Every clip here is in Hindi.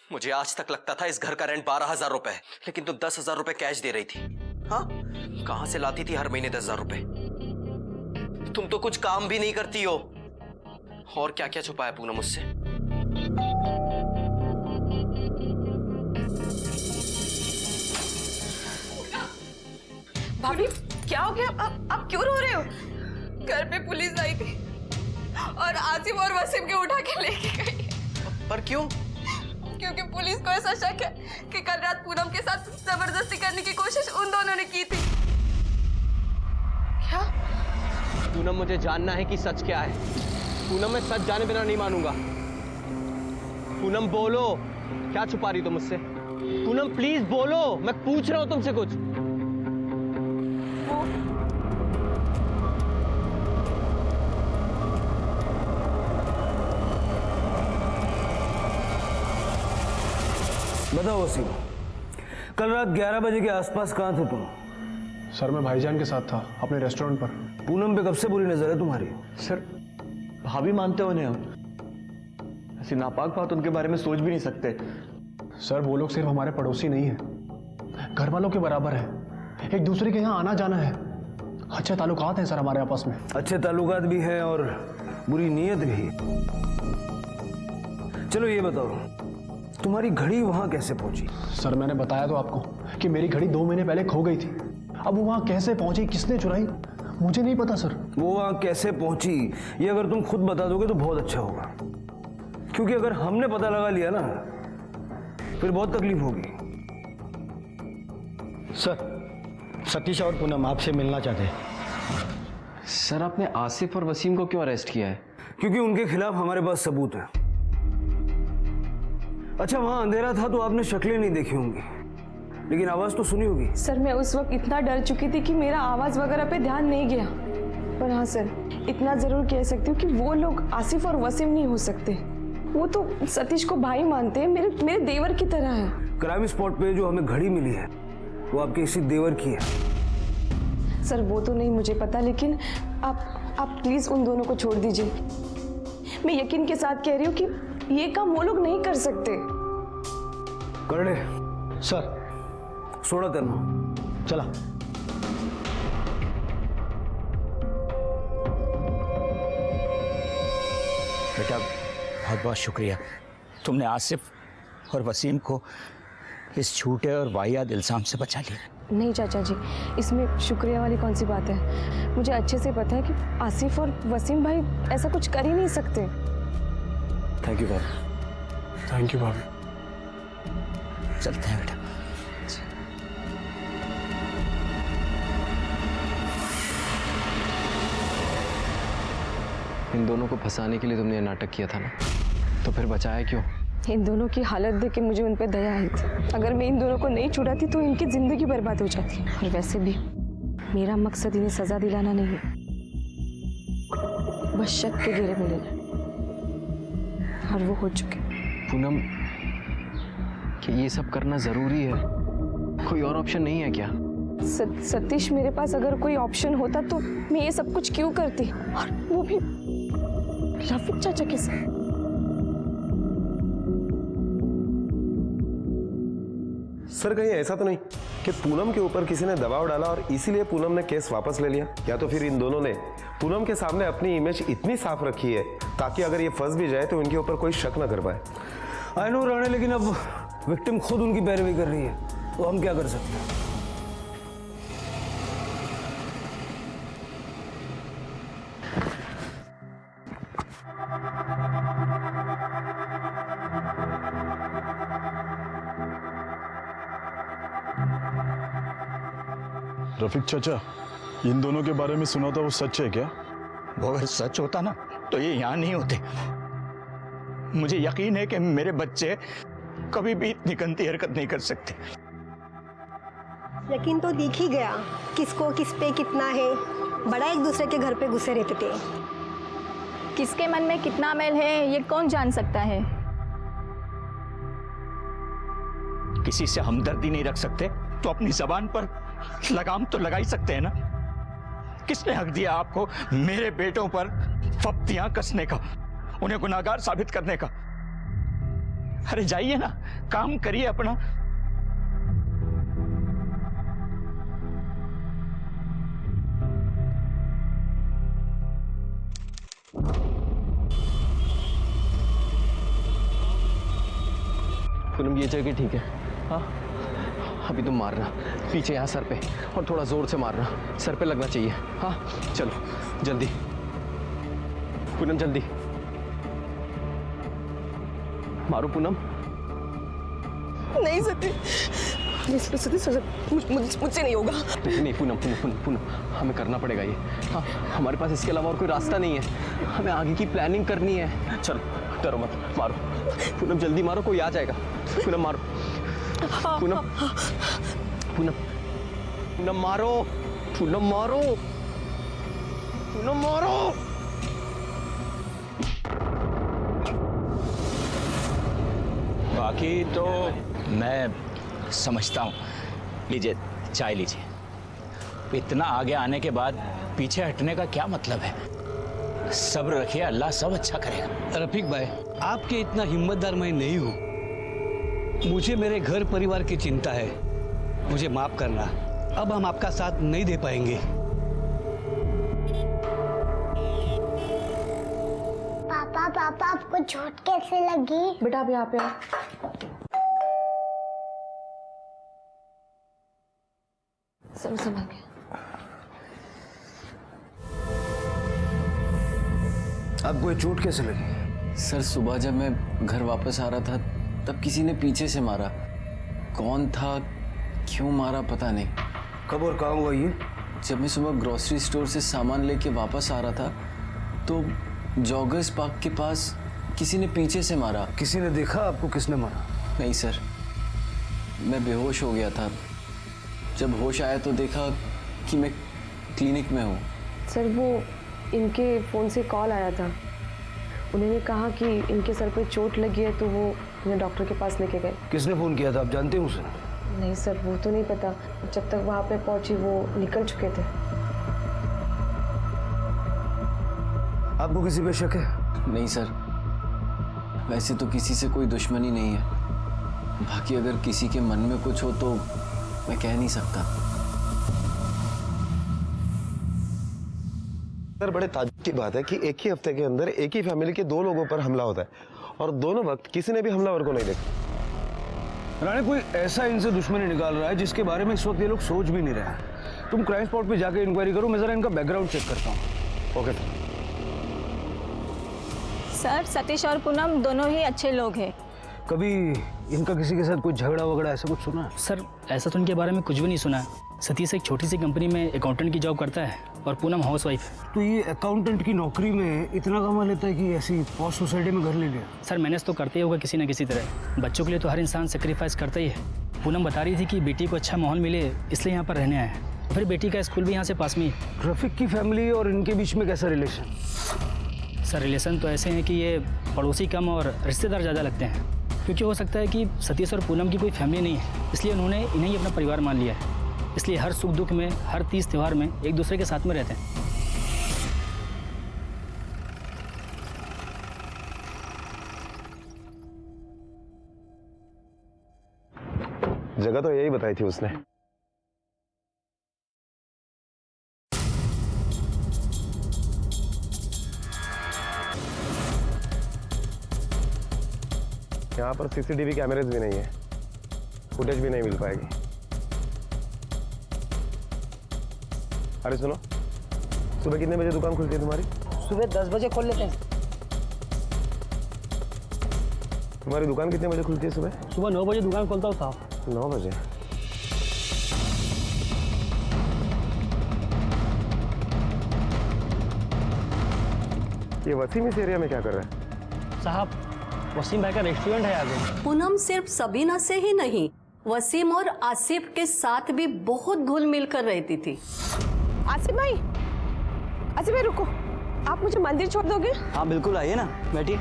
मुझे आज तक लगता था इस घर का रेंट 12,000 रुपए है, लेकिन तुम 10,000 रुपए कैश दे रही थी। हाँ, कहां से लाती थी हर महीने 10,000 रुपए? तुम तो कुछ काम भी नहीं करती हो। और क्या क्या छुपाया पूनम मुझसे? भाभी क्या हो गया? आप क्यों रो रहे हो? घर पे पुलिस आई थी और आसिफ और वसीम के उठा के लेके गई। पर क्यों? क्योंकि पुलिस को ऐसा शक है कि कल रात पूनम के साथ जबरदस्ती करने की कोशिश उन दोनों ने की थी। क्या? पूनम, मुझे जानना है कि सच क्या है। पूनम, मैं सच जाने बिना नहीं मानूंगा। पूनम बोलो, क्या छुपा रही तुम मुझसे? पूनम प्लीज बोलो, मैं पूछ रहा हूं तुमसे कुछ। बताओ वसीम, कल रात 11 बजे के आसपास कहाँ थे तुम? सर मैं भाईजान के साथ था अपने रेस्टोरेंट पर। पूनम पे कब से बुरी नजर है तुम्हारी? सर भाभी मानते हो उन्हें हम, ऐसी नापाक बात उनके बारे में सोच भी नहीं सकते। सर वो लोग सिर्फ हमारे पड़ोसी नहीं है, घर वालों के बराबर है। एक दूसरे के यहाँ आना जाना है, अच्छे ताल्लुकात हैं सर हमारे आपस में। अच्छे ताल्लुकात भी हैं और बुरी नीयत भी। चलो ये बताओ, तुम्हारी घड़ी वहां कैसे पहुंची? सर मैंने बताया तो आपको कि मेरी घड़ी 2 महीने पहले खो गई थी। अब वो वहां कैसे पहुंची, किसने चुराई, मुझे नहीं पता सर। वो वहां कैसे पहुंची ये अगर तुम खुद बता दोगे तो बहुत अच्छा होगा, क्योंकि अगर हमने पता लगा लिया ना फिर बहुत तकलीफ होगी। सर सतीश और पूनम आपसे मिलना चाहते हैं। सर आपने आसिफ और वसीम को क्यों अरेस्ट किया है? क्योंकि उनके खिलाफ हमारे पास सबूत है। अच्छा, वहां अंधेरा था तो आपने शक्लें नहीं देखी होंगी, लेकिन आवाज तो सुनी होगी। सर मैं उस वक्त इतना डर चुकी थी कि मेरा आवाज वगैरह पे ध्यान नहीं गया। पर हाँ सर, इतना जरूर कह सकती हूँ कि वो लोग आसिफ और वसीम नहीं हो सकते। वो तो सतीश को भाई मानते हैं, मेरे देवर की तरह है। क्राइम स्पॉट पे जो हमें घड़ी मिली है वो आपके इसी देवर की है। सर वो तो नहीं मुझे पता, लेकिन आप प्लीज उन दोनों को छोड़ दीजिए। मैं यकीन के साथ कह रही हूँ कि ये काम वो लोग नहीं कर सकते। कर ले सर सोड़ा तेना। चला। बेटा बहुत बहुत शुक्रिया, तुमने आसिफ और वसीम को इस झूठे और वाहियात इल्ज़ाम से बचा लिया। नहीं चाचा जी, इसमें शुक्रिया वाली कौन सी बात है। मुझे अच्छे से पता है कि आसिफ और वसीम भाई ऐसा कुछ कर ही नहीं सकते। थैंक यू भाभी। थैंक यू भाभी। चलते हैं बेटा। इन दोनों को फंसाने के लिए तुमने ये नाटक किया था ना, तो फिर बचाया क्यों? इन दोनों की हालत देख के मुझे उन पर दया आई थी। अगर मैं इन दोनों को नहीं छुड़ाती तो इनकी जिंदगी बर्बाद हो जाती। और वैसे भी मेरा मकसद इन्हें सजा दिलाना नहीं है, बस शक के घेरे में लेना, और वो हो चुके। पूनम, क्या ये सब करना जरूरी है? कोई और ऑप्शन नहीं है क्या? सतीश, मेरे पास अगर कोई ऑप्शन होता तो मैं ये सब कुछ क्यों करती, और वो भी रफीक चाचा के साथ। सर कहीं ऐसा तो नहीं कि पूनम के ऊपर किसी ने दबाव डाला और इसीलिए पूनम ने केस वापस ले लिया? या तो फिर इन दोनों ने पूनम के सामने अपनी इमेज इतनी साफ रखी है ताकि अगर ये फंस भी जाए तो इनके ऊपर कोई शक न कर पाए। आई नो राणे, लेकिन अब विक्टिम खुद उनकी पैरवी कर रही है तो हम क्या कर सकते हैं? रफीक चाचा, इन दोनों के बारे में सुना था, वो सच है क्या? वो अगर सच होता ना तो ये यहाँ नहीं होते। मुझे यकीन है कि मेरे बच्चे कभी भी इतनी गंदी हरकत नहीं कर सकते। यकीन तो दिख ही गया किसको किस पे कितना है। बड़ा एक दूसरे के घर पे घुसे रहते थे। किसके मन में कितना मैल है ये कौन जान सकता है। किसी से हमदर्दी नहीं रख सकते तो अपनी जबान पर लगाम तो लगा ही सकते हैं ना। किसने हक दिया आपको मेरे बेटों पर फप्तियां कसने का, उन्हें गुनाहगार साबित करने का? अरे जाइए ना, काम करिए अपना। पूनम ये जगह ठीक है। हाँ, अभी तुम मारना पीछे यहाँ सर पे, और थोड़ा जोर से मारना, सर पे लगना चाहिए। हाँ चलो जल्दी पूनम, जल्दी मारो पूनम। नहीं सतीश, मुझसे नहीं होगा। नहीं पूनम, पूनम हमें करना पड़ेगा ये। हाँ, हमारे पास इसके अलावा और कोई रास्ता नहीं है, हमें आगे की प्लानिंग करनी है। चलो डरो मत, मारो पूनम, जल्दी मारो, कोई आ जाएगा। पूनम मारो, पूनम पूनम पूनम मारो, पूनम मारो, पूनम मारो। बाकी तो मैं समझता हूँ। लीजिए चाय लीजिए। इतना आगे आने के बाद पीछे हटने का क्या मतलब है? सब्र रखिए, अल्लाह सब अच्छा करेगा। रफीक भाई, आपके इतना हिम्मतदार मैं नहीं हूँ। मुझे मेरे घर परिवार की चिंता है, मुझे माफ करना। अब हम आपका साथ नहीं दे पाएंगे। पापा आपको चोट कैसे लगी? बेटा आप यहाँ पे आओ। संभल के। आपको ये चोट कैसे लगी? सर सुबह जब मैं घर वापस आ रहा था तब किसी ने पीछे से मारा। कौन था, क्यों मारा पता नहीं। कब और कहाँ हुआ ये? जब मैं सुबह ग्रोसरी स्टोर से सामान लेके वापस आ रहा था तो जॉगर्स पार्क के पास किसी ने पीछे से मारा। किसी ने देखा आपको किसने मारा? नहीं सर, मैं बेहोश हो गया था। जब होश आया तो देखा कि मैं क्लिनिक में हूँ। सर वो इनके फ़ोन से कॉल आया था, उन्होंने कहा कि इनके सर पे चोट लगी है तो वो इन्हें डॉक्टर के पास लेके गए। किसने फ़ोन किया था, आप जानते हैं उसे? नहीं सर वो तो नहीं पता, जब तक वहाँ पे पहुँची वो निकल चुके थे। आपको किसी पे शक है? नहीं सर, वैसे तो किसी से कोई दुश्मनी नहीं है। बाकी अगर किसी के मन में कुछ हो तो मैं कह नहीं सकता। सर बड़े ताज्जुब की बात है कि एक ही हफ्ते के अंदर एक ही फैमिली के 2 लोगों पर हमला होता है और दोनों वक्त किसी ने भी हमलावर को नहीं देखा। राणे, कोई ऐसा इनसे दुश्मनी निकाल रहा है जिसके बारे में इस वक्त ये लोग सोच भी नहीं रहे हैं। तुम क्राइम स्पॉट पे जाके इंक्वायरी करो, मैं जरा इनका बैकग्राउंड चेक करता हूँ। Okay sir. सर सतीश और पूनम दोनों ही अच्छे लोग हैं। कभी इनका किसी के साथ कोई झगड़ा वगड़ा ऐसा कुछ सुना है? सर ऐसा तो उनके बारे में कुछ भी नहीं सुना है। सतीश एक छोटी सी कंपनी में अकाउंटेंट की जॉब करता है और पूनम हाउसवाइफ। तो ये अकाउंटेंट की नौकरी में इतना कमा लेता है कि ऐसी पॉश सोसाइटी में घर ले लिया? सर मैनेज तो करते ही होगा किसी न किसी तरह। बच्चों के लिए तो हर इंसान सेक्रीफाइस करता ही है। पूनम बता रही थी कि बेटी को अच्छा माहौल मिले इसलिए यहाँ पर रहने आए हैं। फिर बेटी का स्कूल भी यहाँ से पास में ही। रफीक की फैमिली और इनके बीच में कैसा रिलेशन? सर रिलेशन तो ऐसे हैं कि ये पड़ोसी कम और रिश्तेदार ज़्यादा लगते हैं, क्योंकि हो सकता है कि सतीश और पूनम की कोई फैमिली नहीं है, इसलिए उन्होंने इन्हें ही अपना परिवार मान लिया है। इसलिए हर सुख दुख में, हर तीज त्यौहार में एक दूसरे के साथ में रहते हैं। जगह तो यही बताई थी उसने। यहाँ पर सीसीटीवी कैमरेज भी नहीं है, फुटेज भी नहीं मिल पाएगी। अरे सुनो, सुबह कितने बजे दुकान खुलती है तुम्हारी? सुबह 10 बजे खोल लेते हैं। तुम्हारी दुकान कितने बजे खुलती है सुबह? सुबह 9 बजे दुकान खोलता हूँ साहब। 9 बजे? ये वसीम इस एरिया में क्या कर रहा है? साहब वसीम भाई का रेस्टोरेंट है आगे। पूनम सिर्फ सबीना से ही नहीं, वसीम और आसिफ के साथ भी बहुत घुल मिल कर रहती थी। आसिफ भाई रुको, आप मुझे मंदिर छोड़ दोगे? हाँ बिल्कुल, आइए ना, बैठिए।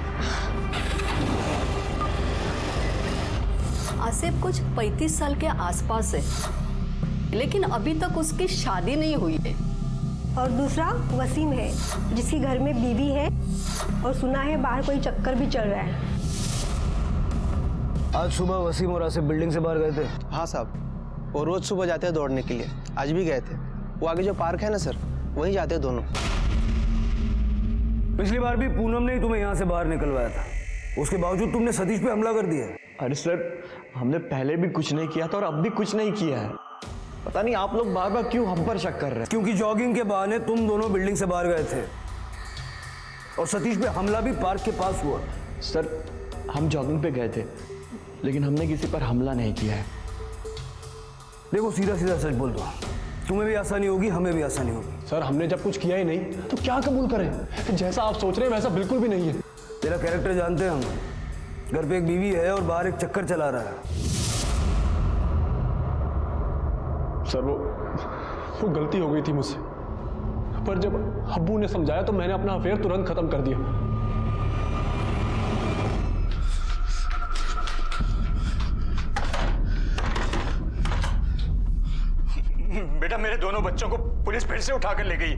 आसिफ कुछ 35 साल के आसपास है, लेकिन अभी तक उसकी शादी नहीं हुई है। और दूसरा वसीम है, जिसकी घर में बीवी है और सुना है बाहर कोई चक्कर भी चल रहा है। आज सुबह वसीम और आसिफ बिल्डिंग से बाहर गए थे। हाँ साहब, वो रोज सुबह जाते हैं दौड़ने के लिए, आज भी गए थे। वो आगे जो पार्क है ना सर, वहीं जाते हैं दोनों। पिछली बार भी पूनम ने ही तुम्हें यहाँ से बाहर निकलवाया था, उसके बावजूद तुमने सतीश पे हमला कर दिया। अरे सर, हमने पहले भी कुछ नहीं किया था और अब भी कुछ नहीं किया है। पता नहीं आप लोग बार बार क्यों हम पर शक कर रहे हैं। क्योंकि जॉगिंग के बहाने तुम दोनों बिल्डिंग से बाहर गए थे और सतीश पे हमला भी पार्क के पास हुआ। सर, हम जॉगिंग पे गए थे लेकिन हमने किसी पर हमला नहीं किया है। देखो सीधा सीधा सच बोल दो, तुम्हें भी आसानी होगी, हमें भी आसानी होगी। सर हमने जब कुछ किया ही नहीं तो क्या कबूल करें? जैसा आप सोच रहे हैं वैसा बिल्कुल भी नहीं है। तेरा कैरेक्टर जानते हैं हम, घर पे एक बीवी है और बाहर एक चक्कर चला रहा है। सर वो गलती हो गई थी मुझसे, पर जब अब्बू ने समझाया तो मैंने अपना अफेयर तुरंत खत्म कर दिया। बेटा, मेरे दोनों बच्चों को पुलिस फिर से उठाकर ले गई।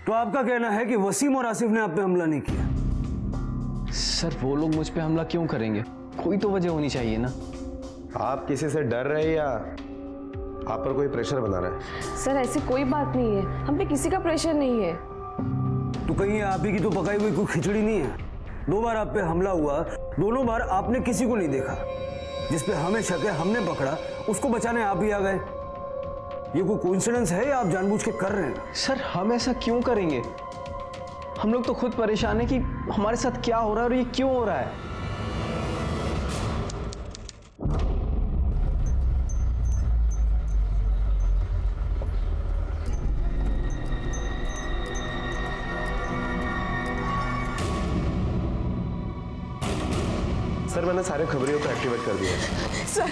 तो आपका कहना है कि वसीम और आसिफ ने आप पे हमला नहीं किया? सर, वो लोग मुझ पे हमला क्यों करेंगे? कोई तो वजह होनी चाहिए ना। आप किसी से डर रहे हैं या आप पर कोई प्रेशर बना रहा है? सर ऐसी कोई बात नहीं है, हम पे किसी का प्रेशर नहीं है। तो कहीं आप ही की तो पकाई हुई कोई खिचड़ी नहीं है? 2 बार आप पे हमला हुआ, दोनों बार आपने किसी को नहीं देखा। जिस पे हमें शक है हमने पकड़ा, उसको बचाने आप ही आ गए। ये कोई कोइंसिडेंस है या आप जानबूझ के कर रहे हैं? सर, हम ऐसा क्यों करेंगे? हम लोग तो खुद परेशान है कि हमारे साथ क्या हो रहा है और ये क्यों हो रहा है। सर, मैंने सारे खबरियों को एक्टिवेट कर दिया है। सर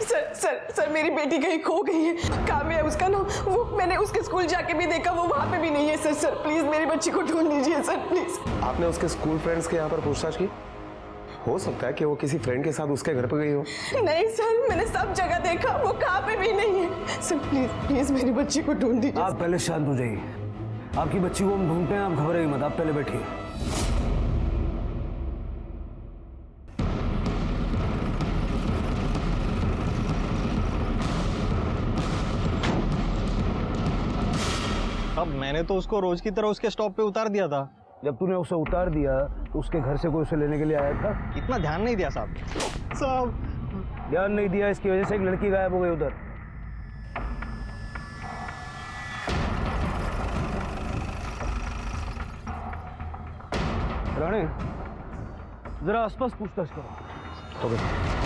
सर सर सर मेरी बेटी कहीं खो गई है, काव्या है उसका नाम। वो मैंने उसके स्कूल जाके भी देखा, वो वहाँ पे भी नहीं है। सर सर प्लीज मेरी बच्ची को ढूंढ लीजिए सर, प्लीज। आपने उसके स्कूल फ्रेंड्स के यहाँ पर पूछताछ की? हो सकता है कि वो किसी फ्रेंड के साथ उसके घर पर गई हो। नहीं सर, मैंने सब जगह देखा, वो कहाँ पे भी नहीं है। सर प्लीज प्लीज मेरी बच्ची को ढूंढ दीजिए। आप पहले शांत हो जाइए, आपकी बच्ची को हम ढूंढते हैं, आप घबराइए मत, आप पहले बैठिए। अब मैंने तो उसको रोज की तरह उसके स्टॉप पे उतार दिया था। जब तूने उसे उतार दिया तो उसके घर से कोई उसे लेने के लिए आया था? इतना ध्यान नहीं दिया साहब। ध्यान नहीं दिया, इसकी वजह से एक लड़की गायब हो गई उधर। राणे, जरा आसपास पूछताछ करो। ओके।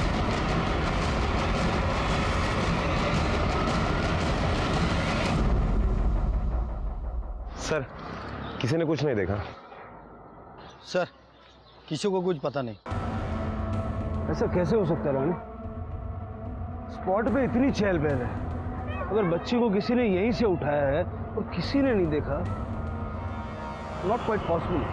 सर, किसी ने कुछ नहीं देखा? सर, किसी को कुछ पता नहीं। ऐसा कैसे हो सकता है राणे? स्पॉट पे इतनी चहल पहल है, अगर बच्ची को किसी ने यहीं से उठाया है और किसी ने नहीं देखा, not quite possible.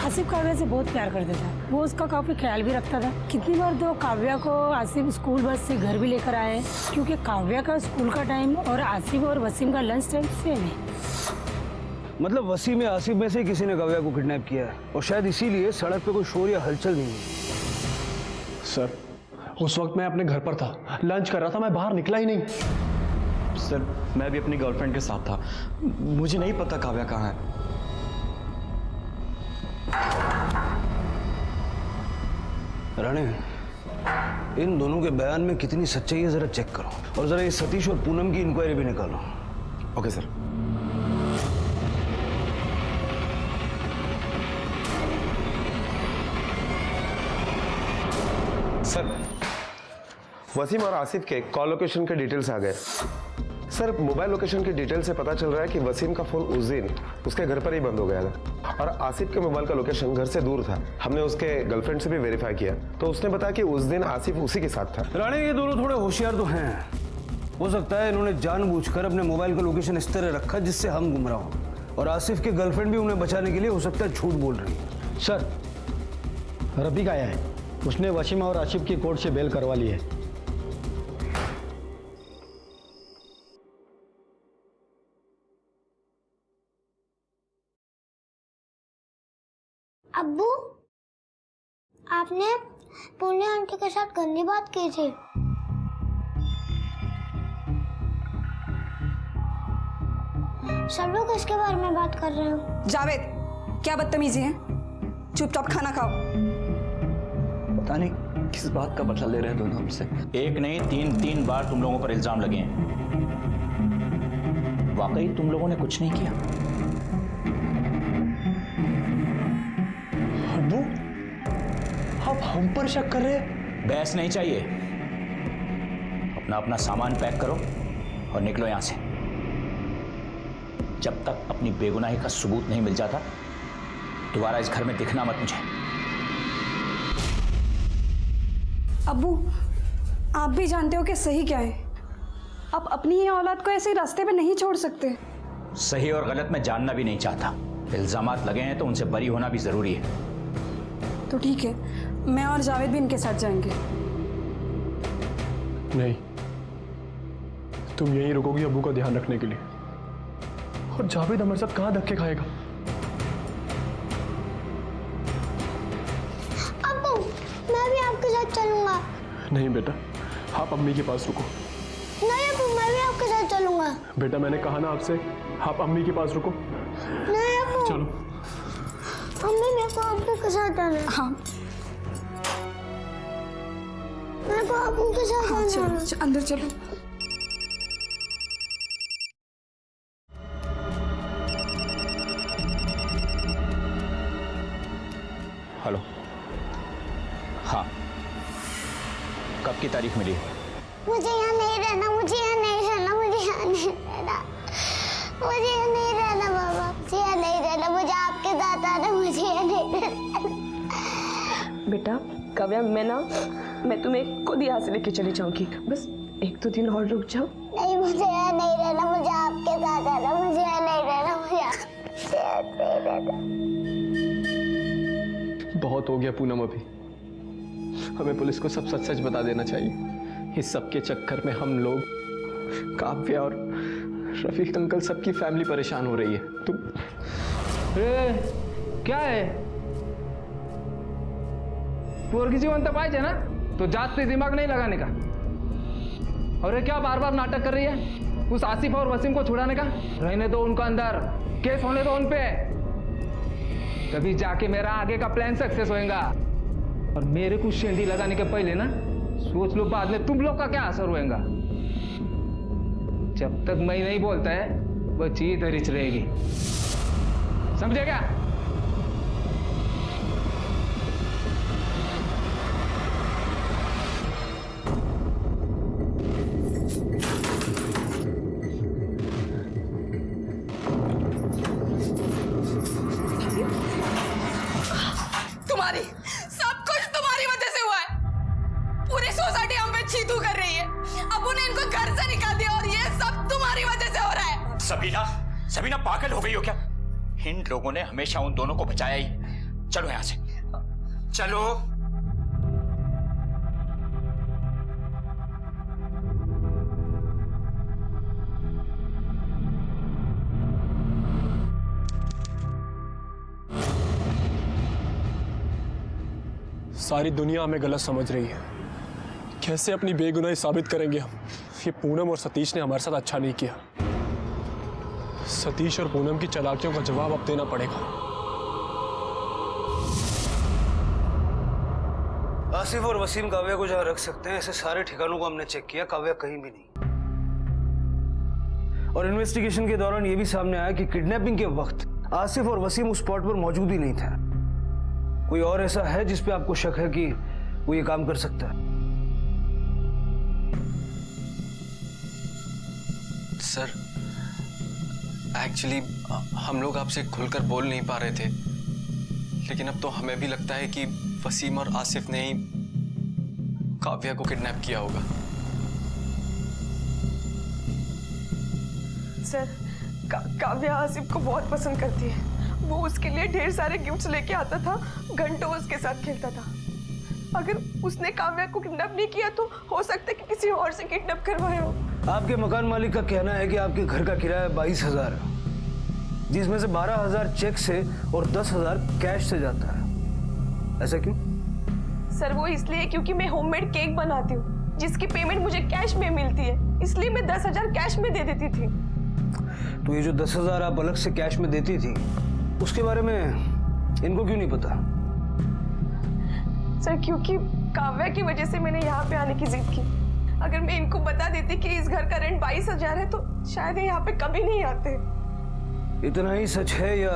Asif Kavya से बहुत प्यार करता था, वो उसका काफी ख्याल भी रखता था। कितनी बार तो काव्या को आसिफ स्कूल बस से घर भी लेकर आए हैं, क्योंकि काव्या का स्कूल का टाइम और आसिफ और वसीम का लंच टाइम सेम है। मतलब वसीम या आसिफ में से किसी ने काव्या को किडनैप किया है और शायद इसीलिए सड़क पे कोई शोर या हलचल नहीं है। सर, उस वक्त मैं अपने घर पर था, लंच कर रहा था, मैं बाहर निकला ही नहीं। सर, मैं भी अपनी गर्लफ्रेंड के साथ था, मुझे नहीं पता काव्या कहाँ है। राणे, इन दोनों के बयान में कितनी सच्चाई है जरा चेक करो, और जरा ये सतीश और पूनम की इंक्वायरी भी निकालो। Okay sir. सर, वसीम और आसिफ के कॉल लोकेशन के डिटेल्स आ गए। सर, मोबाइल लोकेशन की डिटेल से पता चल रहा है कि वसीम का फोन उस दिन उसके घर पर ही बंद हो गया था और आसिफ के मोबाइल का लोकेशन घर से दूर था। हमने उसके गर्लफ्रेंड से भी वेरीफाई किया तो उसने बताया कि उस दिन आसिफ उसी के साथ था। राणे, ये दोनों थोड़े होशियार तो हैं, हो सकता है इन्होंने जानबूझकर अपने मोबाइल का लोकेशन इस तरह रखा जिससे हम गुमराह हों, और आसिफ के गर्लफ्रेंड भी उन्हें बचाने के लिए हो सकता है झूठ बोल रही है। सर, रफीक आया है, उसने वसीम और आसिफ की कोर्ट से बेल करवा ली है। अब्बू, आपने पूर्णिया आंटी के साथ गंदी बात की थी। सब लोग इसके बारे में बात कर रहे हो। जावेद, क्या बदतमीजी है? चुपचाप खाना खाओ। पता नहीं किस बात का बदला ले रहे हैं दोनों हमसे। एक नहीं, तीन बार तुम लोगों पर इल्जाम लगे हैं। वाकई तुम लोगों ने कुछ नहीं किया? अब्बू, आप हम पर शक कर रहे हैं? बहस नहीं चाहिए। अपना अपना सामान पैक करो और निकलो यहां से। जब तक अपनी बेगुनाही का सबूत नहीं मिल जाता दोबारा इस घर में दिखना मत मुझे। अब्बू, आप भी जानते हो कि सही क्या है। आप अपनी ही औलाद को ऐसे ही रास्ते पे नहीं छोड़ सकते। सही और गलत मैं जानना भी नहीं चाहता। इल्जामात लगे हैं तो उनसे बरी होना भी जरूरी है। तो ठीक है, मैं और जावेद भी इनके साथ जाएंगे। नहीं, तुम यहीं रुकोगी अब्बू का ध्यान रखने के लिए। और जावेद हमारे साथ कहाँ धक्के खाएगा? अब्बू, मैं भी आपके साथ चलूंगा। नहीं बेटा, आप अम्मी के पास रुको। नहीं अब्बू, मैं भी आपके साथ चलूंगा। बेटा मैंने कहा ना आपसे, आप अम्मी के पास रुको। नहीं अब्बू। चलो। अम्मी, मेरे को अब्बू के साथ जाना है। हाँ, मेरे को अब्बू के साथ हाँ, जाना है। चलो, अंदर चलो। हेलो। हाँ, कब की तारीख मिली? मुझे यहाँ नहीं रहना, मुझे यहाँ नहीं रहना, मुझे यहाँ नहीं रहना, मुझे यहाँ नहीं रहना बाबा, मुझे यहाँ नहीं रहना, मुझे आपके साथ आना, मुझे यहाँ नहीं रहना। बेटा काव्या, मैं तुम्हें खुद यहाँ से लेके चली जाऊंगी। बस 1-2 दिन और रुक जाओ। नहीं, मुझे यहाँ नहीं रहना, मुझे आपके साथ आना, मुझे यहाँ नहीं रहना, मुझे यहाँ नहीं रहना। बहुत हो गया पूनम, अभी हमें पुलिस को सब सच सच बता देना चाहिए। इस सब के चक्कर में हम लोग, काव्या और रफीक अंकल, सबकी फैमिली परेशान हो रही है। तुम क्या है? पोरगी जीवन तो पाहिजे ना, तो जास्त दिमाग नहीं लगाने का। और ये क्या बार बार नाटक कर रही है उस आसिफ और वसीम को छुड़ाने का? रहने दो उनका अंदर, केस होने दो उन पे, तभी जाके मेरा आगे का प्लान सक्सेस होएगा। और मेरे को शेंडी लगाने के पहले ना सोच लो बाद में तुम लोग का क्या असर होएगा। जब तक मैं नहीं बोलता है वो चीज रिच रहेगी, समझे क्या? तुम्हारी सब कुछ तुम्हारी वजह से हुआ है। पूरी सोसाइटी हम पे चीतू कर रही है। अब उन्हें इनको घर से निकाल दिया और ये सब तुम्हारी वजह से हो रहा है। सबीना पागल हो गई हो क्या? इन लोगों ने हमेशा उन दोनों को बचाया ही। चलो यहां से, चलो। सारी दुनिया हमें गलत समझ रही है। कैसे अपनी बेगुनाही साबित करेंगे हम? ये पूनम और सतीश ने हमारे साथ अच्छा नहीं किया। सतीश और पूनम की चालाकियों का जवाब अब देना पड़ेगा। आसिफ और वसीम काव्या को जहाँ रख सकते हैं, ऐसे सारे ठिकानों को हमने चेक किया, काव्या कहीं भी नहीं। और इन्वेस्टिगेशन के दौरान ये भी सामने आया कि किडनैपिंग के वक्त आसिफ और वसीम उस स्पॉट पर मौजूद ही नहीं था। कोई और ऐसा है जिस पे आपको शक है कि वो ये काम कर सकता है? सर, एक्चुअली हम लोग आपसे खुलकर बोल नहीं पा रहे थे, लेकिन अब तो हमें भी लगता है कि वसीम और आसिफ ने ही काव्या को किडनैप किया होगा। सर, काव्या आसिफ को बहुत पसंद करती है। वो उसके लिए ढेर सारे गिफ्ट्स लेके आता था, घंटों उसके साथ खेलता था। अगर उसने काव्या को किडनैप नहीं किया तो हो सकता है कि किसी और से किडनैप करवाया हो। आपके मकान मालिक का कहना है कि आपके घर का किराया 22,000 है, जिसमें से 12,000 चेक से और 10,000 कैश से जाता है। ऐसा क्यों? सर वो इसलिए क्योंकि मैं होममेड केक बनाती हूँ जिसकी पेमेंट मुझे कैश में मिलती है, इसलिए मैं 10,000 कैश में दे देती थी। तो ये जो 10,000 आप अलग से कैश में देती थी, उसके बारे में इनको क्यों नहीं पता? सर क्योंकि काव्या की वजह से मैंने यहाँ पे आने की जिद की। अगर मैं इनको बता देती कि इस घर का रेंट 22,000 है तो शायद ये यहाँ पे कभी नहीं आते। इतना ही सच है या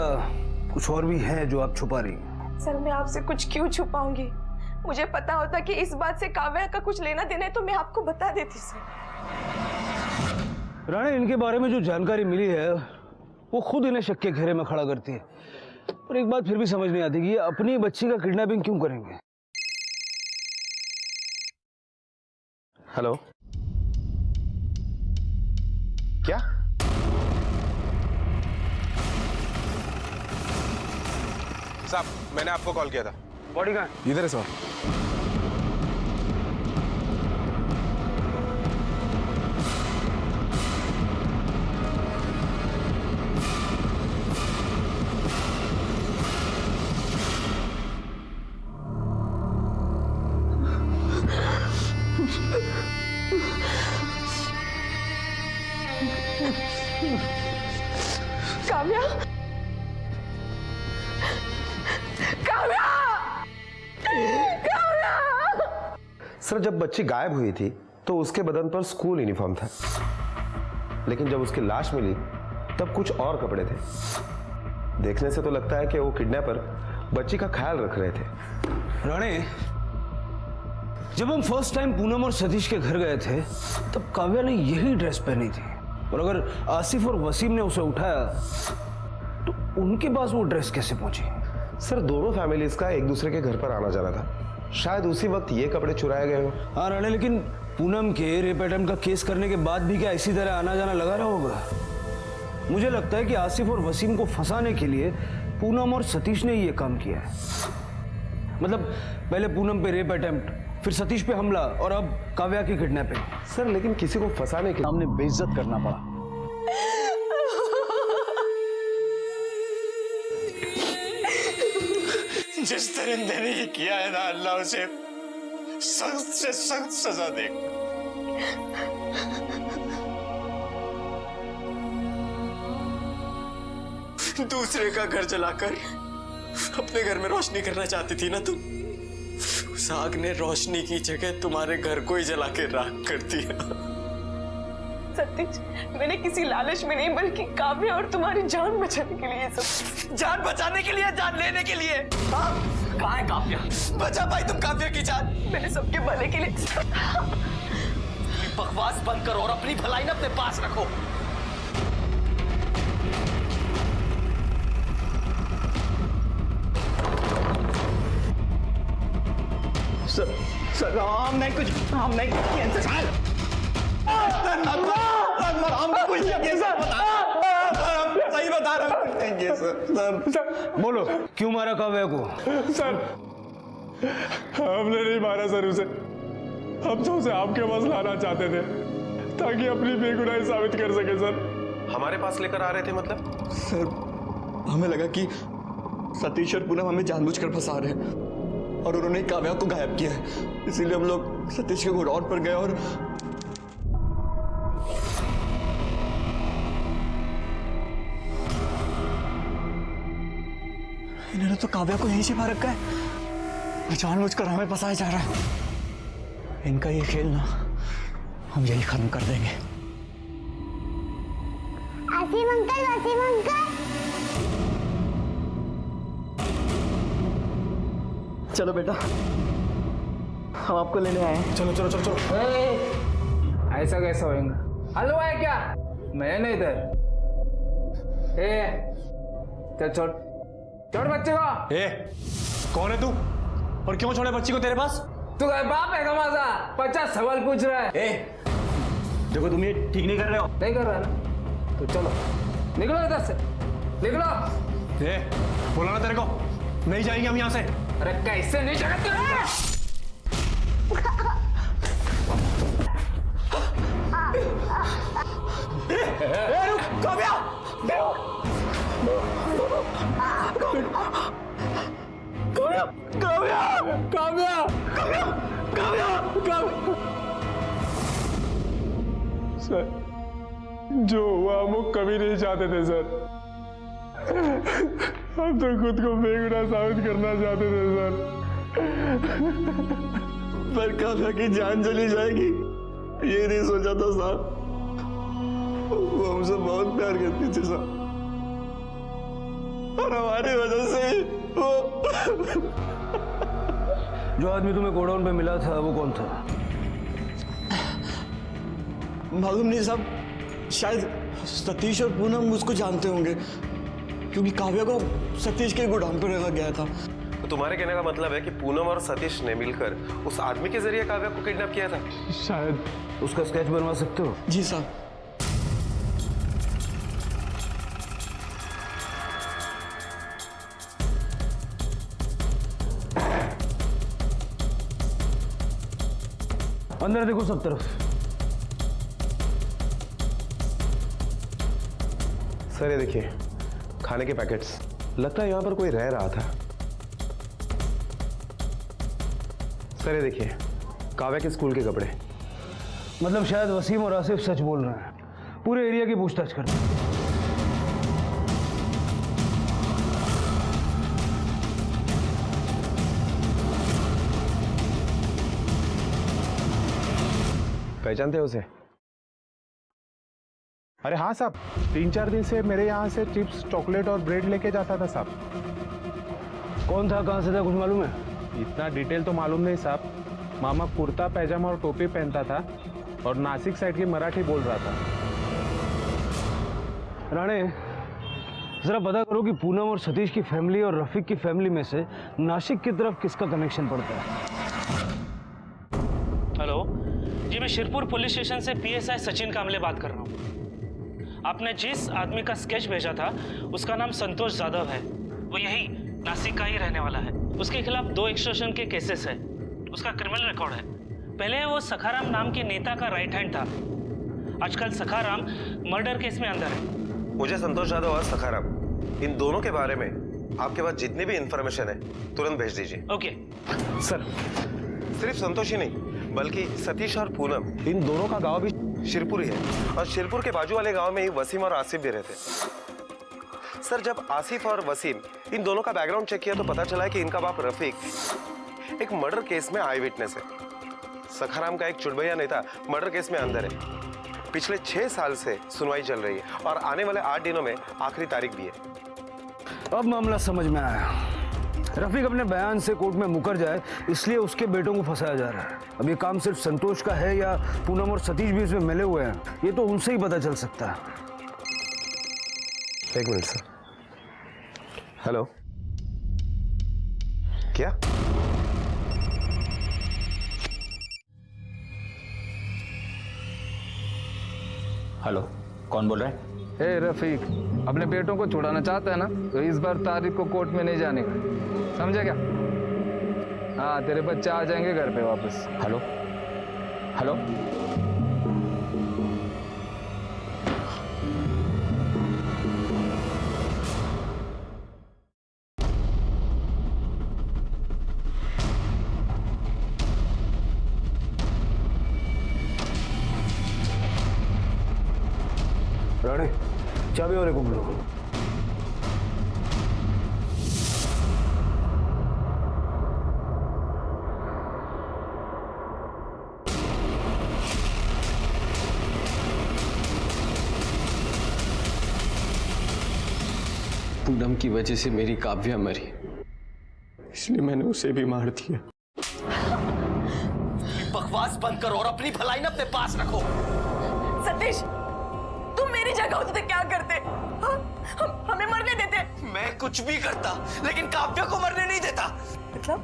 कुछ और भी है जो आप छुपा रही हैं? सर मैं आपसे कुछ क्यों छुपाऊंगी? मुझे पता होता कि इस बात से काव्या का कुछ लेना देना है तो मैं आपको बता देती सर। राणे, इनके बारे में जो जानकारी मिली है वो खुद इन्हें शक के घेरे में खड़ा करती है। पर एक बात फिर भी समझ नहीं आती कि ये अपनी बच्ची का किडनैपिंग क्यों करेंगे। हेलो, क्या? साहब, मैंने आपको कॉल किया था। बॉडी कहाँ है? इधर है सर। काव्या, काव्या, काव्या। सर, जब बच्ची गायब हुई थी तो उसके बदन पर स्कूल यूनिफॉर्म था, लेकिन जब उसकी लाश मिली तब कुछ और कपड़े थे। देखने से तो लगता है कि वो किडनैपर बच्ची का ख्याल रख रहे थे। राणे, जब हम फर्स्ट टाइम पूनम और सतीश के घर गए थे तब काव्या ने यही ड्रेस पहनी थी, और अगर आसिफ और वसीम ने उसे उठाया तो उनके पास वो ड्रेस कैसे पहुंची? सर, दोनों फैमिलीज का एक दूसरे के घर पर आना जाना था, शायद उसी वक्त ये कपड़े चुराए गए हो। हाँ राणे, लेकिन पूनम के रेप अटेम्प्ट का केस करने के बाद भी क्या इसी तरह आना जाना लगा रहा होगा? मुझे लगता है कि आसिफ और वसीम को फंसाने के लिए पूनम और सतीश ने ये काम किया है। मतलब पहले पूनम पे रेप अटेम्प्ट, फिर सतीश पे हमला और अब काव्या की किडनैपिंग। सर, लेकिन किसी को फंसाने के सामने बेइज्जत करना पड़ा। जिस दरिंदे ने ये किया है ना, अल्लाह उसे सख्त से सख्त सजा दे। दूसरे का घर जलाकर अपने घर में रोशनी करना चाहती थी ना तुम? उस आग ने रोशनी की जगह तुम्हारे घर को ही जला के राख कर दिया। सतीश, मैंने किसी लालच में नहीं बल्कि काव्या और तुम्हारी जान बचाने के लिए सब। जान बचाने के लिए, जान लेने के लिए? हाँ, कहाँ है काव्या? बचा पाई तुम काव्या की जान? मैंने सबके भले के लिए। बकवास बंद करो और अपनी भलाई ना अपने पास रखो। सर, हम नहीं कुछ किया। हम कुछ नहीं किया सर। सही बता रहा हूँ सर। बोलो, क्यों मारा काव्या को? सर, हमने नहीं मारा सर उसे। हम तो उसे आपके पास लाना चाहते थे ताकि अपनी बेगुनाही साबित कर सके सर। हमारे पास लेकर आ रहे थे मतलब? सर, हमें लगा कि सतीश और पूनम हमें जानबूझकर फंसा रहे हैं और उन्होंने काव्या को गायब किया है, इसीलिए हम लोग सतीश के गोडाउन पर गए और इन्होंने तो काव्या को यहीं छिपा रखा है। जानबूझकर हमें फंसाया जा रहा है। इनका ये खेल ना हम यही खत्म कर देंगे। Asim uncle, Asim uncle. चलो बेटा, हम आपको लेने आए हैं। चलो चलो चलो चलो। ऐसा कैसा होएगा? हलवा है क्या? मैं नहीं इधर। चल छोड़, छोड़ बच्चे को। कौन है तू और क्यों छोड़े बच्ची को तेरे पास? तू बाप है कमाजा, 50 सवाल पूछ रहा है। देखो, तुम ये ठीक नहीं कर रहे हो। नहीं कर रहा ना तो चलो, निकलो इधर से, निकलो। बोला ना तेरे को, नहीं जाएंगे हम यहाँ से। अरे कैसे नहीं जगत? काव्या! काव्या काव्या काव्या काव्या काव्या। सर जो हुआ हम वो कभी नहीं चाहते थे सर। हम तो खुद को बेगुनाह साबित करना चाहते थे सर, पर काव्या की जान चली जाएगी ये नहीं सोचा था साहब। वो हमसे बहुत प्यार करती थी साहब, और हमारी वजह से ही वो। जो आदमी तुम्हें गोडाउन पे मिला था वो कौन था? मालूम नहीं साहब, शायद सतीश और पूनम उसको जानते होंगे, क्योंकि काव्या को सतीश के गोडाउन पर रखा गया था। तो तुम्हारे कहने का मतलब है कि पूनम और सतीश ने मिलकर उस आदमी के जरिए काव्या को किडनैप किया था? शायद। उसका स्केच बनवा सकते हो? जी साहब। अंदर देखो सब तरफ। सर ये देखिए खाने के पैकेट्स, लगता है यहाँ पर कोई रह रहा था। सर ये देखिए काव्या के स्कूल के कपड़े। मतलब शायद वसीम और आसिफ सच बोल रहे हैं, पूरे एरिया की पूछताछ करते हैं। पहचानते हो उसे? अरे हाँ साहब, 3-4 दिन से मेरे यहाँ से चिप्स, चॉकलेट और ब्रेड लेके जाता था साहब। कौन था, कहाँ से था, कुछ मालूम है? इतना डिटेल तो मालूम नहीं साहब। मामा कुर्ता पैजामा और टोपी पहनता था और नासिक साइड की मराठी बोल रहा था। राणे जरा पता करो कि पूनम और सतीश की फैमिली और रफीक की फैमिली में से नासिक की तरफ किसका कनेक्शन पड़ता है। हेलो जी, मैं शिरपुर पुलिस स्टेशन से PSI सचिन कामले बात कर रहा हूँ। आपने जिस आदमी का स्केच भेजा था उसका नाम संतोष यादव है, वो यही नासिक का ही रहने वाला है। उसके खिलाफ 2 एक्सटॉर्शन के केसेस है, उसका क्रिमिनल रिकॉर्ड है। पहले वो सखाराम नाम के नेता का राइट हैंड था, आजकल सखाराम मर्डर केस में अंदर है। मुझे संतोष यादव और सखाराम इन दोनों के बारे में आपके पास जितनी भी इंफॉर्मेशन है तुरंत भेज दीजिए। Okay sir. सिर्फ संतोष ही नहीं बल्कि सतीश और पूनम इन दोनों का गांव भी शिरपुर ही है, और शिरपुर के बाजू वाले गांव में ही वसीम और आसिफ भी रहते। सर जब आसिफ और वसीम इन दोनों का बैकग्राउंड चेक किया तो पता चला कि इनका बाप रफीक एक मर्डर केस में आई विटनेस है। सखाराम का एक चुड़बैया नेता मर्डर केस में अंदर है। पिछले 6 साल से सुनवाई चल रही है और आने वाले 8 दिनों में आखिरी तारीख भी है। अब मामला समझ में आया। रफीक अपने बयान से कोर्ट में मुकर जाए इसलिए उसके बेटों को फंसाया जा रहा है। अब ये काम सिर्फ संतोष का है या पूनम और सतीश भी इसमें मिले हुए हैं, ये तो उनसे ही पता चल सकता है। 1 मिनट सर। हेलो, क्या? हेलो, कौन बोल रहा है? ए रफीक, अपने बेटों को छुड़ाना चाहता है ना, तो इस बार तारीख को कोर्ट में नहीं जाने का, समझे क्या? हाँ, तेरे बच्चे आ जाएंगे घर पे वापस। हेलो हेलो, राणे चाबी वाले को बुलाओ। पूनम की वजह से मेरी काव्या मरी, इसलिए मैंने उसे भी मार दिया। बकवास बंद करो और अपनी भलाई ना अपने पास रखो। सतीश, तुम मेरी जगह होते तो क्या करते? हमें मरने देते? मैं कुछ भी करता लेकिन काव्या को मरने नहीं देता। मतलब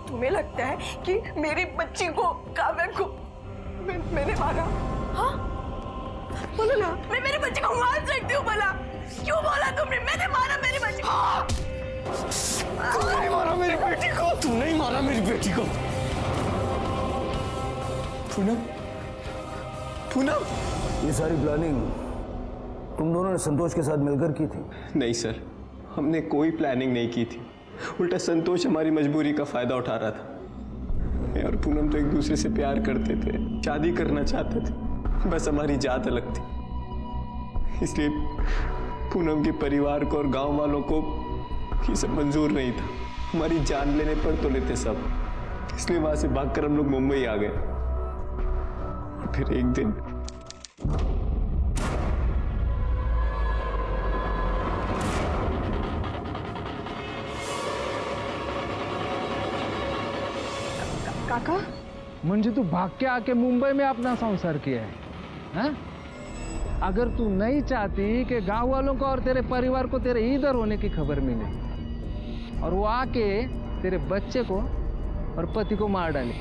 तुम्हें लगता है कि मेरी बच्ची को, काव्या को मैंने मारा? हाँ बोलो ना, मैं मेरी बच्ची को मार सकती हूँ भला? क्यों बोला तुमने? मैंने मारा मेरी बच्ची को? हाँ। तूने मारा मेरी बेटी को? तूने ही मारा मेरी बेटी को। पूनम, पूनम, ये सारी प्लानिंग तुम दोनों ने संतोष के साथ मिलकर की थी? नहीं सर, हमने कोई प्लानिंग नहीं की थी। उल्टा संतोष हमारी मजबूरी का फायदा उठा रहा था। मैं और पूनम तो एक दूसरे से प्यार करते थे, शादी करना चाहते थे, बस हमारी जात अलग थी। इसलिए पूनम के परिवार को और गांव वालों को ये सब मंजूर नहीं था। हमारी जान लेने पर तो लेते सब, इसलिए वहां से भागकर हम लोग मुंबई आ गए। और फिर एक दिन काका, म्हणजे तू भाग के आके मुंबई में अपना संसार किया है, हाँ? अगर तू नहीं चाहती कि गांव वालों को और तेरे परिवार को तेरे इधर होने की खबर मिले और वो आके तेरे बच्चे को और पति को मार डाले।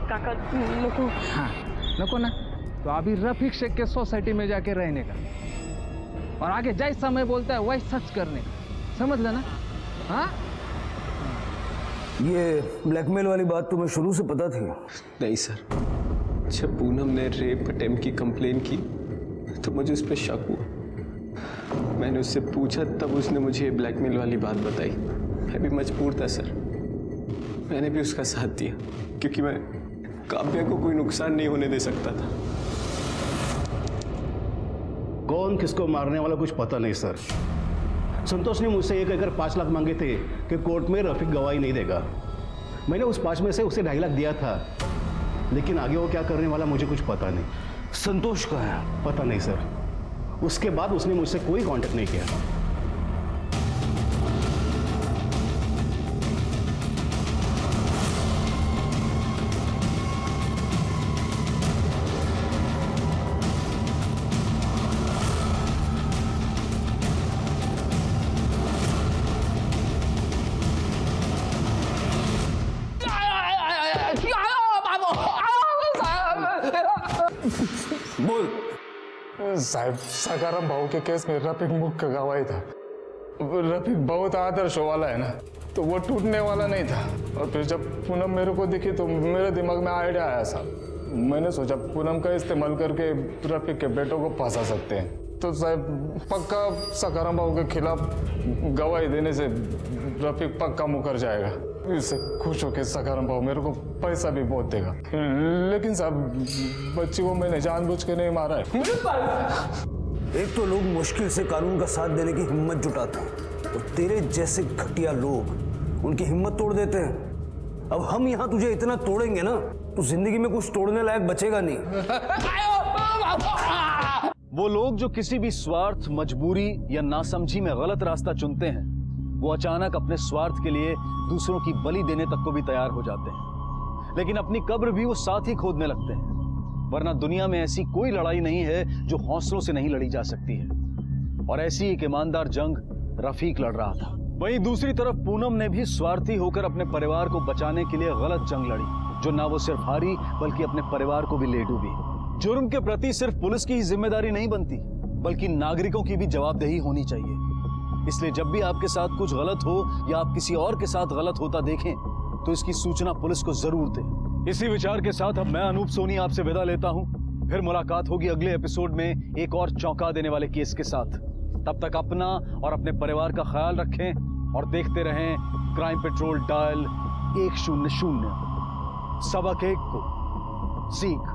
काका नको। हाँ, नको ना, तो अभी रफीक शेख के सोसाइटी में जाके रहने का और आगे जैसा समय बोलता है वही सच करने का, समझ लेना। हाँ, ये ब्लैकमेल वाली बात तुम्हें शुरू से पता थी? नहीं सर, जब पूनम ने रेप अटेम्प्ट की कंप्लेन की तो मुझे उस पर शक हुआ। मैंने उससे पूछा, तब उसने मुझे ब्लैकमेल वाली बात बताई। मैं भी मजबूर था सर, मैंने भी उसका साथ दिया क्योंकि मैं काव्या को कोई नुकसान नहीं होने दे सकता था। कौन किसको मारने वाला कुछ पता नहीं सर। संतोष ने मुझसे ये कहकर 5 लाख मांगे थे कि कोर्ट में रफीक गवाही नहीं देगा। मैंने उस 5 में से उसे 2.5 लाख दिया था, लेकिन आगे वो क्या करने वाला मुझे कुछ पता नहीं। संतोष कहाँ है? पता नहीं सर, उसके बाद उसने मुझसे कोई कांटेक्ट नहीं किया। बोल। साहब, सकाराम भाऊ के केस में रफीक मुख्य गवाही था। रफीक बहुत आदर्श वाला है ना, तो वो टूटने वाला नहीं था। और फिर जब पूनम मेरे को दिखी तो मेरे दिमाग में आइडिया आया साहब। मैंने सोचा पूनम का इस्तेमाल करके रफीक के बेटों को फंसा सकते हैं। तो साहब पक्का सकाराम भाऊ के खिलाफ गवाही देने से रफीक पक्का मुकर जाएगा। इससे खुश होकर सकाराम भाऊ मेरे को पैसा भी बहुत देगा। लेकिन साहब बच्ची को मैंने जानबूझ के नहीं मारा है। एक तो लोग मुश्किल से कानून का साथ देने की हिम्मत जुटाते हैं और तेरे जैसे घटिया लोग उनकी हिम्मत तोड़ देते हैं। अब हम यहाँ तुझे इतना तोड़ेंगे ना, तो जिंदगी में कुछ तोड़ने लायक बचेगा नहीं। वो लोग जो किसी भी स्वार्थ, मजबूरी या नासमझी में गलत रास्ता चुनते हैं, वो अचानक अपने स्वार्थ के लिए दूसरों की बलि देने तक को भी तैयार हो जाते हैं। लेकिन अपनी कब्र भी वो साथ ही खोदने लगते हैं। वरना दुनिया में ऐसी कोई लड़ाई नहीं है जो हौसलों से नहीं लड़ी जा सकती है। और ऐसी एक ईमानदार जंग रफीक लड़ रहा था। वहीं दूसरी तरफ पूनम ने भी स्वार्थी होकर अपने परिवार को बचाने के लिए गलत जंग लड़ी, जो ना वो सिर्फ हारी बल्कि अपने परिवार को भी ले डूबी। जुर्म के प्रति सिर्फ पुलिस की ही जिम्मेदारी नहीं बनती, बल्कि नागरिकों की भी जवाबदेही होनी चाहिए। इसलिए जब भी आपके साथ कुछ गलत हो या आप किसी और के साथ गलत होता देखें, तो इसकी सूचना पुलिस को जरूर दें। इसी विचार के साथ अब मैं अनूप सोनी आपसे विदा लेता हूं। फिर मुलाकात होगी अगले एपिसोड में एक और चौंका देने वाले केस के साथ। तब तक अपना और अपने परिवार का ख्याल रखें और देखते रहें क्राइम पेट्रोल डायल 100। सबक एक को सीख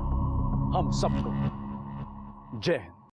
हम सबको। जय हिंद।